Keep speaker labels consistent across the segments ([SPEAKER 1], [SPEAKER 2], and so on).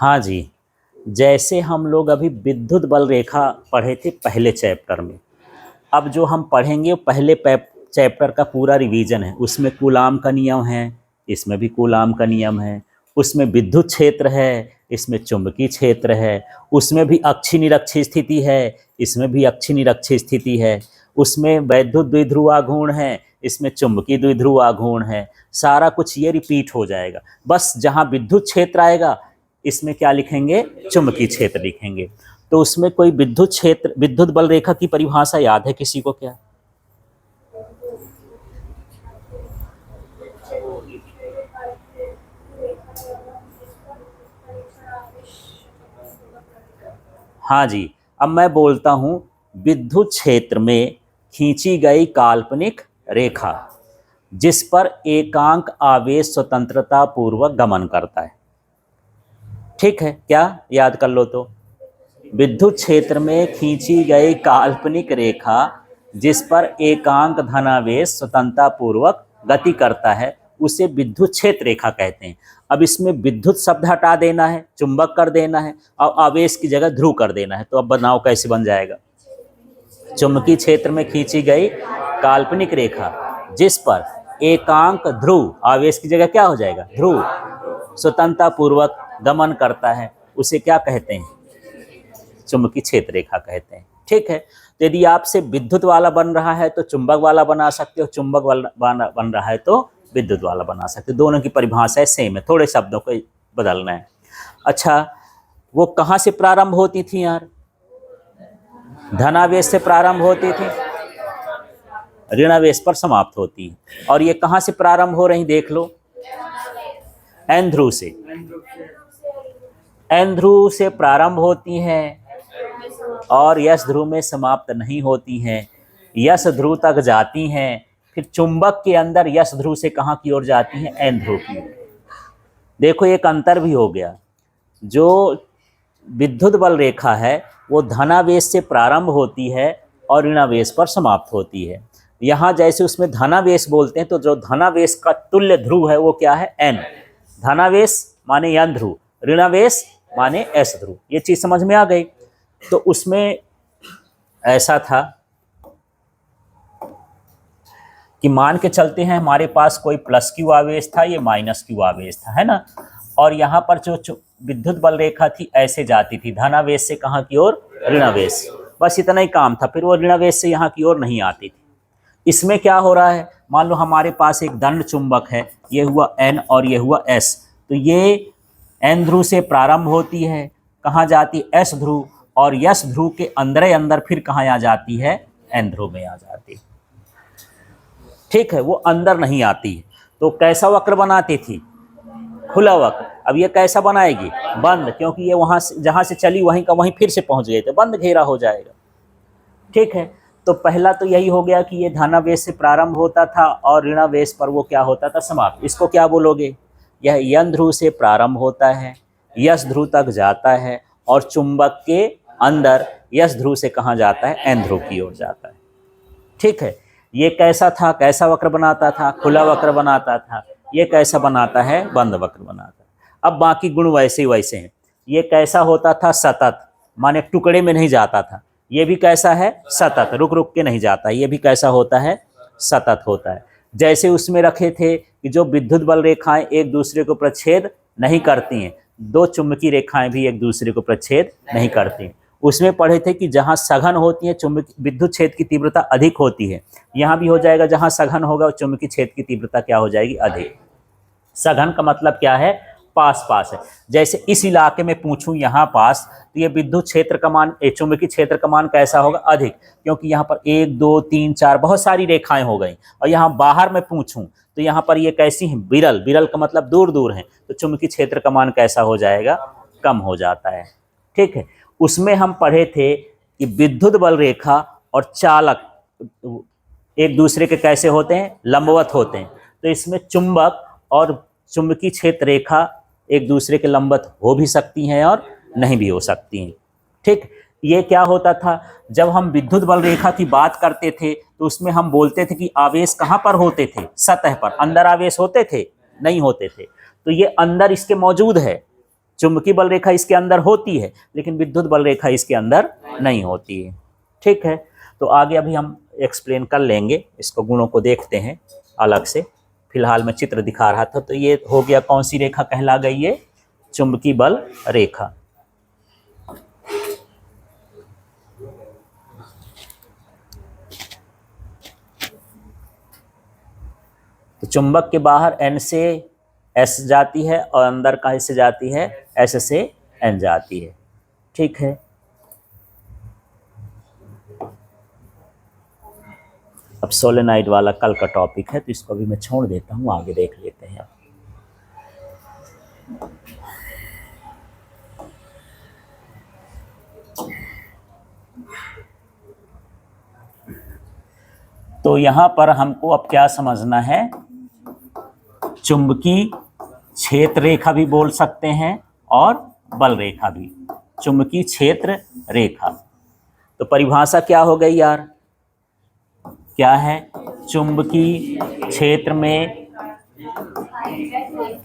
[SPEAKER 1] हाँ जी, जैसे हम लोग अभी विद्युत बल रेखा पढ़े थे पहले चैप्टर में। अब जो हम पढ़ेंगे वो पहले चैप्टर का पूरा रिवीजन है। उसमें कूलाम का नियम है, इसमें भी कूलाम का नियम है। उसमें विद्युत क्षेत्र है, इसमें चुंबकीय क्षेत्र है। उसमें भी अक्षीय निरक्षीय स्थिति है, इसमें भी अक्षीय निरक्षीय स्थिति है। उसमें वैद्युत द्विध्रुव आघूर्ण है, इसमें चुंबकीय द्विध्रुव आघूर्ण है। सारा कुछ ये रिपीट हो जाएगा। बस जहाँ विद्युत क्षेत्र आएगा इसमें क्या लिखेंगे, चुंबकीय क्षेत्र लिखेंगे। तो उसमें कोई विद्युत क्षेत्र, विद्युत बल रेखा की परिभाषा याद है किसी को क्या? हाँ जी, अब मैं बोलता हूं, विद्युत क्षेत्र में खींची गई काल्पनिक रेखा जिस पर एकांक आवेश स्वतंत्रता पूर्वक गमन करता है। ठीक है, क्या याद कर लो तो, विद्युत क्षेत्र में खींची गई काल्पनिक रेखा जिस पर एकांक धनावेश स्वतंत्रता पूर्वक गति करता है उसे विद्युत क्षेत्र रेखा कहते हैं। अब इसमें विद्युत शब्द हटा देना है, चुंबक कर देना है और आवेश की जगह ध्रुव कर देना है। तो अब बनाओ कैसे बन जाएगा। चुंबकीय क्षेत्र में खींची गई काल्पनिक रेखा जिस पर एकांक ध्रुव, आवेश की जगह क्या हो जाएगा, ध्रुव, स्वतंत्रता पूर्वक गमन करता है उसे क्या कहते हैं, चुंबकीय क्षेत्र रेखा कहते हैं। ठीक है, तो यदि आपसे विद्युत वाला बन रहा है तो चुंबक वाला बना सकते हो, चुंबक वाला बन रहा है तो विद्युत वाला बना सकते हो। दोनों की परिभाषाएं सेम है, थोड़े शब्दों को बदलना है। अच्छा, वो कहाँ से प्रारंभ होती थी यार? धनावेश से प्रारंभ होती थी, ऋणावेश पर समाप्त होती है। और ये कहाँ से प्रारंभ हो रही देख लो, एन ध्रुव से, एन ध्रुव से प्रारंभ होती हैं और यश ध्रुव में समाप्त नहीं होती हैं, यश ध्रुव तक जाती हैं। फिर चुंबक के अंदर यश ध्रुव से कहाँ की ओर जाती हैं, एन ध्रुव की ओर। देखो एक अंतर भी हो गया, जो विद्युत बल रेखा है वो धनावेश से प्रारंभ होती है और ऋणावेश पर समाप्त होती है। यहाँ जैसे उसमें धनावेश बोलते हैं तो जो धनावेश का तुल्य ध्रुव है वो क्या है, एन। धनावेश माने एन ध्रुव, ऋणावेश माने एस ध्रुव। ये चीज़ समझ में आ गई। तो उसमें ऐसा था कि मान के चलते हैं हमारे पास कोई प्लस क्यू आवेश था, ये माइनस क्यू आवेश था, है ना। और यहाँ पर जो विद्युत बल रेखा थी ऐसे जाती थी, धनावेश से कहाँ की ओर, ऋणावेश। बस इतना ही काम था, फिर वो ऋणावेश से यहाँ की ओर नहीं आती थी। इसमें क्या हो रहा है, मान लो हमारे पास एक दंड चुंबक है, ये हुआ एन और ये हुआ एस। तो ये एन ध्रुव से प्रारंभ होती है, कहाँ जाती है, एस ध्रुव, और यश ध्रुव के अंदर ही अंदर फिर कहाँ आ जाती है, एन ध्रुव में आ जाती है। ठीक है, वो अंदर नहीं आती है। तो कैसा वक्र बनाती थी, खुला वक्र। अब ये कैसा बनाएगी, बंद, क्योंकि ये वहाँ से जहाँ से चली वहीं का वहीं फिर से पहुँच गए तो बंद घेरा हो जाएगा। ठीक है, तो पहला तो यही हो गया कि ये धनावेश से प्रारंभ होता था और ऋणावेश पर वो क्या होता था, समाप्त। इसको क्या बोलोगे, यह एन ध्रुव से प्रारंभ होता है, यश ध्रुव तक जाता है और चुंबक के अंदर यश ध्रुव से कहाँ जाता है, एन ध्रुव की ओर जाता है। ठीक है, ये कैसा था, कैसा वक्र बनाता था, खुला वक्र बनाता था। ये कैसा बनाता है, बंद वक्र बनाता है। अब बाकी गुण वैसे ही वैसे हैं। ये कैसा होता था, सतत, माने टुकड़े में नहीं जाता था। ये भी कैसा है, सतत, रुक रुक के नहीं जाता। ये भी कैसा होता है, सतत होता है। जैसे उसमें रखे थे कि जो विद्युत बल रेखाएं एक दूसरे को प्रच्छेद नहीं करती हैं, दो चुंबकीय रेखाएं भी एक दूसरे को प्रच्छेद नहीं करती हैं। उसमें पढ़े थे कि जहाँ सघन होती है चुंबकीय विद्युत क्षेत्र की तीव्रता अधिक होती है। यहाँ भी हो जाएगा, जहाँ सघन होगा चुंबकीय क्षेत्र की तीव्रता क्या हो जाएगी, अधिक। सघन का मतलब क्या है, पास पास है। जैसे इस इलाके में पूछूं यहाँ पास, तो ये विद्युत क्षेत्र का मान, चुंबकीय क्षेत्र का मान कैसा होगा, अधिक, क्योंकि यहाँ पर 1 2 3 4 बहुत सारी रेखाएं हो गई। और यहाँ बाहर में पूछूं तो यहाँ पर ये कैसी हैं, विरल, विरल का मतलब दूर दूर है, तो चुंबकीय क्षेत्र का मान कैसा हो जाएगा, कम हो जाता है। ठीक है, उसमें हम पढ़े थे कि विद्युत बल रेखा और चालक एक दूसरे के कैसे होते हैं, लंबवत होते हैं। तो इसमें चुंबक और चुंबकीय क्षेत्र रेखा एक दूसरे के लंबवत हो भी सकती हैं और नहीं भी हो सकती हैं। ठीक, ये क्या होता था, जब हम विद्युत बल रेखा की बात करते थे तो उसमें हम बोलते थे कि आवेश कहाँ पर होते थे, सतह पर। अंदर आवेश होते थे, नहीं होते थे। तो ये अंदर इसके मौजूद है, चुंबकीय बल रेखा इसके अंदर होती है, लेकिन विद्युत बल रेखा इसके अंदर नहीं होती है। ठीक है, तो आगे अभी हम एक्सप्लेन कर लेंगे, इसको गुणों को देखते हैं अलग से। फिलहाल मैं चित्र दिखा रहा था। तो ये हो गया, कौन सी रेखा कहला गई है? चुंबकीय बल रेखा। तो चुंबक के बाहर N से S जाती है और अंदर कहाँ से जाती है? S से N जाती है। ठीक है, अब सोलेनाइड वाला कल का टॉपिक है, तो इसको भी मैं छोड़ देता हूँ, आगे देख लेते हैं। तो यहाँ पर हमको अब क्या समझना है? चुंबकीय क्षेत्र रेखा भी बोल सकते हैं और बल रेखा भी। चुंबकीय क्षेत्र रेखा, तो परिभाषा क्या हो गई यार? क्या है? चुंबकीय क्षेत्र में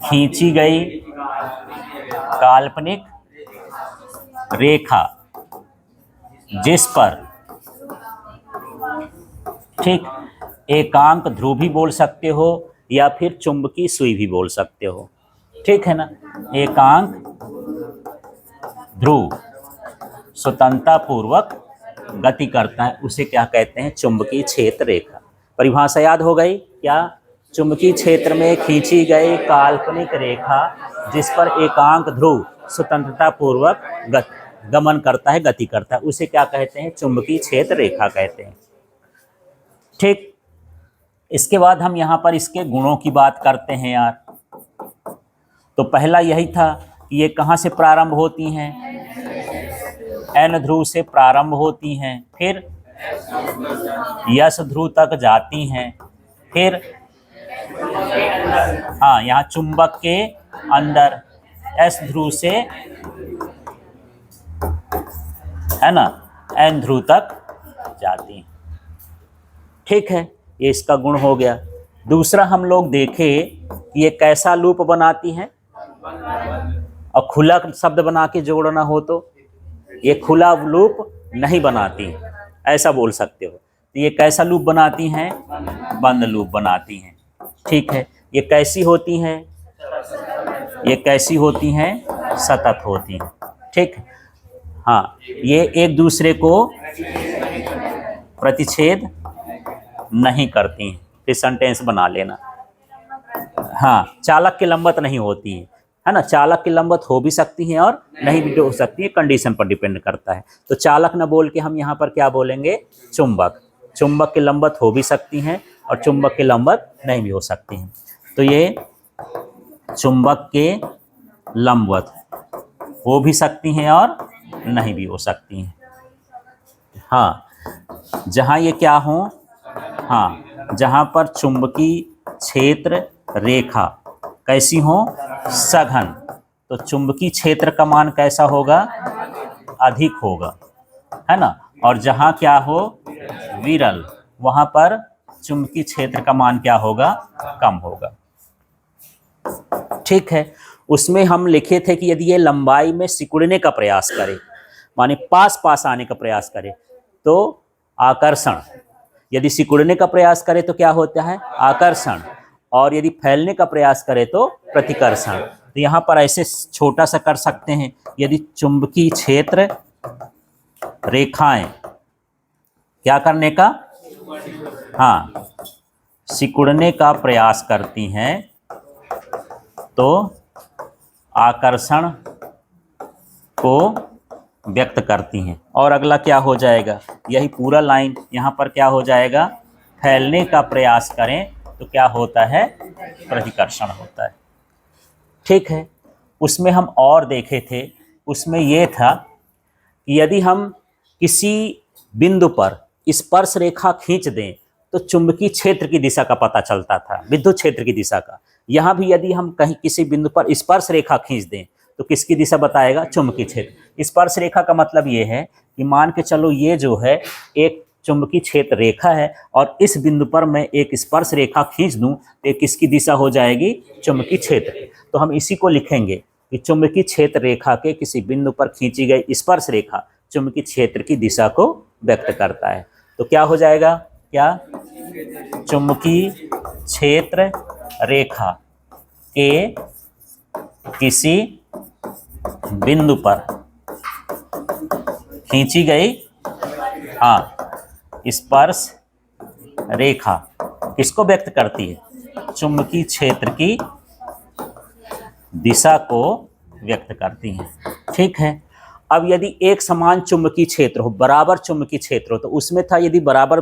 [SPEAKER 1] खींची गई काल्पनिक रेखा जिस पर, ठीक, एकांक ध्रुव भी बोल सकते हो या फिर चुंबकीय सुई भी बोल सकते हो। ठीक है ना? एकांक ध्रुव स्वतंत्रता पूर्वक गति करता है, उसे क्या कहते हैं? चुंबकीय क्षेत्र रेखा। परिभाषा याद हो गई क्या? चुंबकीय क्षेत्र में खींची गई काल्पनिक रेखा जिस पर एकांक ध्रुव स्वतंत्रता पूर्वक गमन करता है, गति करता है, उसे क्या कहते हैं? चुंबकीय क्षेत्र रेखा कहते हैं। ठीक, इसके बाद हम यहाँ पर इसके गुणों की बात करते हैं यार। तो पहला यही था कि ये कहाँ से प्रारंभ होती हैं? N ध्रुव से प्रारंभ होती हैं, फिर S ध्रुव तक जाती हैं, फिर हाँ, यहाँ चुंबक के अंदर S ध्रुव से, है ना, N ध्रुव तक जाती हैं। ठीक है, ये इसका गुण हो गया। दूसरा हम लोग देखें कि ये कैसा लूप बनाती हैं, और खुला शब्द बना के जोड़ना हो तो ये खुला लूप नहीं बनाती, ऐसा बोल सकते हो। तो ये कैसा लूप बनाती हैं? बंद लूप बनाती हैं। ठीक है, ये कैसी होती हैं? ये कैसी होती हैं? सतत होती हैं। ठीक है, हाँ, ये एक दूसरे को प्रतिच्छेद नहीं करती हैं। फिर सेंटेंस बना लेना। हाँ, चालक के लंबवत नहीं होती हैं, है ना? चालक के लंबवत हो भी सकती हैं और नहीं भी हो सकती है, कंडीशन पर डिपेंड करता है। तो चालक न बोल के हम यहाँ पर क्या बोलेंगे? चुंबक। चुंबक के लंबवत हो भी सकती हैं और चुंबक के लंबवत नहीं भी हो सकती हैं। तो ये चुंबक के लंबवत हो भी सकती हैं और नहीं भी हो सकती हैं। हाँ, जहाँ ये क्या हो, हाँ, जहाँ पर चुंबकीय क्षेत्र रेखा कैसी हो? सघन, तो चुंबकीय क्षेत्र का मान कैसा होगा? अधिक होगा, है ना? और जहाँ क्या हो? विरल, वहाँ पर चुंबकीय क्षेत्र का मान क्या होगा? कम होगा। ठीक है, उसमें हम लिखे थे कि यदि ये लंबाई में सिकुड़ने का प्रयास करे, माने पास पास आने का प्रयास करे, तो आकर्षण। यदि सिकुड़ने का प्रयास करे तो क्या होता है? आकर्षण। और यदि फैलने का प्रयास करे तो प्रतिकर्षण। तो यहाँ पर ऐसे छोटा सा कर सकते हैं, यदि चुंबकीय क्षेत्र रेखाएं क्या करने का? हाँ, सिकुड़ने का प्रयास करती हैं तो आकर्षण को व्यक्त करती हैं। और अगला क्या हो जाएगा? यही पूरा लाइन यहाँ पर क्या हो जाएगा? फैलने का प्रयास करें तो क्या होता है? प्रतिकर्षण होता है। ठीक है, उसमें हम और देखे थे, उसमें ये था कि यदि हम किसी बिंदु पर स्पर्श रेखा खींच दें तो चुंबकीय क्षेत्र की दिशा का पता चलता था, विद्युत क्षेत्र की दिशा का। यहाँ भी यदि हम कहीं किसी बिंदु पर स्पर्श रेखा खींच दें तो किसकी दिशा बताएगा? चुंबकीय क्षेत्र। स्पर्श रेखा का मतलब ये है कि मान के चलो ये जो है एक चुंबकीय क्षेत्र रेखा है और इस बिंदु पर मैं एक स्पर्श रेखा खींच दूं तो किसकी दिशा हो जाएगी? चुंबकीय क्षेत्र। तो हम इसी को लिखेंगे, कि चुंबकीय क्षेत्र रेखा के किसी बिंदु पर खींची गई स्पर्श रेखा चुंबकीय क्षेत्र की दिशा को व्यक्त करता है। तो क्या हो जाएगा, क्या, चुंबकीय क्षेत्र रेखा के किसी बिंदु पर खींची गई स्पर्श रेखा किसको व्यक्त करती है, चुंबकीय क्षेत्र की दिशा को व्यक्त करती है। ठीक है, अब यदि एक समान चुंबकीय क्षेत्र हो, बराबर चुंबकीय क्षेत्र हो, तो उसमें था यदि बराबर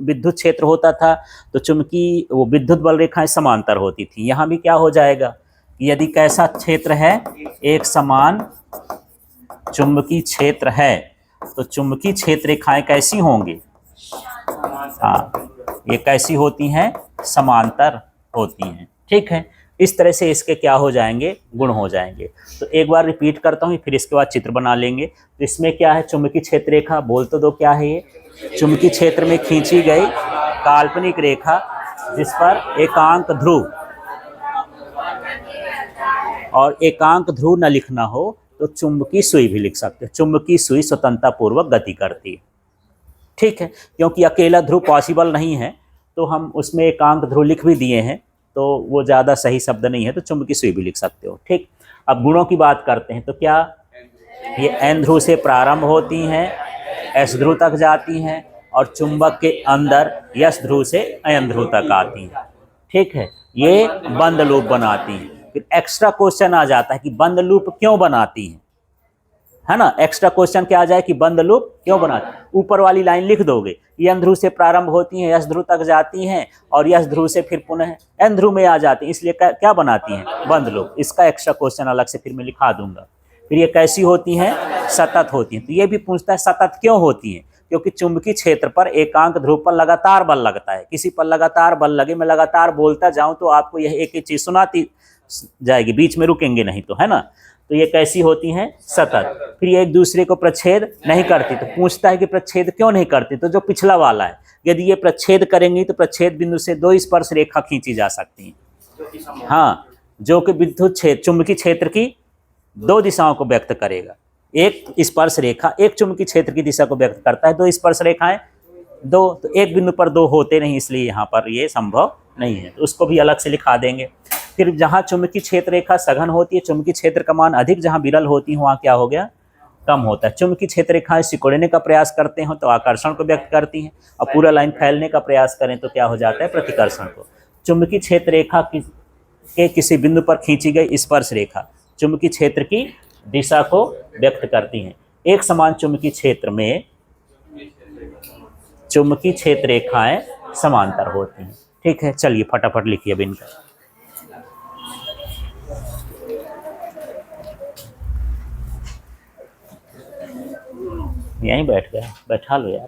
[SPEAKER 1] विद्युत क्षेत्र होता था तो चुंबकीय वो विद्युत बल रेखाएं समांतर होती थी। यहाँ भी क्या हो जाएगा कि यदि कैसा क्षेत्र है, एक समान चुंबकीय क्षेत्र है तो चुंबकीय क्षेत्र रेखाएं कैसी होंगी, ये कैसी होती हैं, समांतर होती हैं। ठीक है, इस तरह से इसके क्या हो जाएंगे, गुण हो जाएंगे। तो एक बार रिपीट करता हूँ, फिर इसके बाद चित्र बना लेंगे। तो इसमें क्या है, चुंबकीय क्षेत्र रेखा, बोल तो दो क्या है ये, चुंबकीय क्षेत्र में खींची गई काल्पनिक रेखा जिस पर एकांक ध्रुव, और एकांक ध्रुव न लिखना हो तो चुंबकीय सुई भी लिख सकते हैं। चुंबकीय सुई स्वतंत्रता पूर्वक गति करती है। ठीक है, क्योंकि अकेला ध्रुव पॉसिबल नहीं है तो हम उसमें एकांक ध्रुव लिख भी दिए हैं, तो वो ज़्यादा सही शब्द नहीं है, तो चुंबकीय सुई भी लिख सकते हो। ठीक, अब गुणों की बात करते हैं। तो क्या, ये एन ध्रुव से प्रारंभ होती हैं, एस ध्रुव तक जाती हैं, और चुंबक के अंदर यस ध्रुव से अयन ध्रुव तक आती हैं। ठीक है, ये बंद लूप बनाती हैं। फिर एक्स्ट्रा क्वेश्चन आ जाता है कि बंद लूप क्यों बनाती हैं, है ना। एक्स्ट्रा क्वेश्चन क्या आ जाए कि बंद लूप क्यों बनाती है। ऊपर वाली लाइन लिख दोगे, एन ध्रुव से प्रारंभ होती हैं, यस ध्रुव तक जाती हैं, और यस ध्रुव से फिर पुनः एन ध्रुव में आ जाती हैं, इसलिए क्या बनाती हैं, बंद लूप। इसका एक्स्ट्रा क्वेश्चन अलग से फिर मैं लिखा दूंगा। फिर ये कैसी होती हैं, सतत होती हैं। तो ये भी पूछता है सतत क्यों होती हैं, क्योंकि चुंबकीय क्षेत्र पर एकांक ध्रुव पर लगातार बल लगता है। किसी पर लगातार बल लगे, मैं लगातार बोलता जाऊं तो आपको यह एक ही चीज सुनाती जाएगी, बीच में रुकेंगे नहीं तो, है ना। तो ये कैसी होती हैं, सतत। फिर ये एक दूसरे को प्रच्छेद नहीं करती। तो पूछता है कि प्रच्छेद क्यों नहीं करती, तो जो पिछला वाला है, यदि ये प्रच्छेद करेंगी तो प्रच्छेद बिंदु से दो स्पर्श रेखा खींची जा सकती है। हाँ, जो कि विद्युत क्षेत्र चुंबकीय क्षेत्र की दो दिशाओं को व्यक्त करेगा। एक स्पर्श रेखा एक चुंबकीय क्षेत्र की दिशा को व्यक्त करता है, दो स्पर्श रेखाएं दो, तो एक बिंदु पर दो होते नहीं, इसलिए यहाँ पर ये संभव नहीं है, तो उसको भी अलग से लिखा देंगे। फिर जहाँ चुंबकीय क्षेत्र रेखा सघन होती है, चुंबकीय क्षेत्र का मान अधिक जहाँ विरल होती है वहाँ क्या हो गया, कम होता है। चुंबकीय क्षेत्र रेखाएं सिकुड़ने का प्रयास करते हैं तो आकर्षण को व्यक्त करती हैं, और पूरा लाइन फैलने का प्रयास करें तो क्या हो जाता है, प्रतिकर्षण को। चुंबकीय क्षेत्र रेखा के किसी बिंदु पर खींची गई स्पर्श रेखा चुंबकीय क्षेत्र की दिशा को व्यक्त करती हैं। एक समान चुंबकीय क्षेत्र में चुंबकीय क्षेत्र रेखाएं समांतर होती हैं। ठीक है, चलिए फटाफट लिखिए अब इनका। यहीं बैठ गया, बैठा लो यार।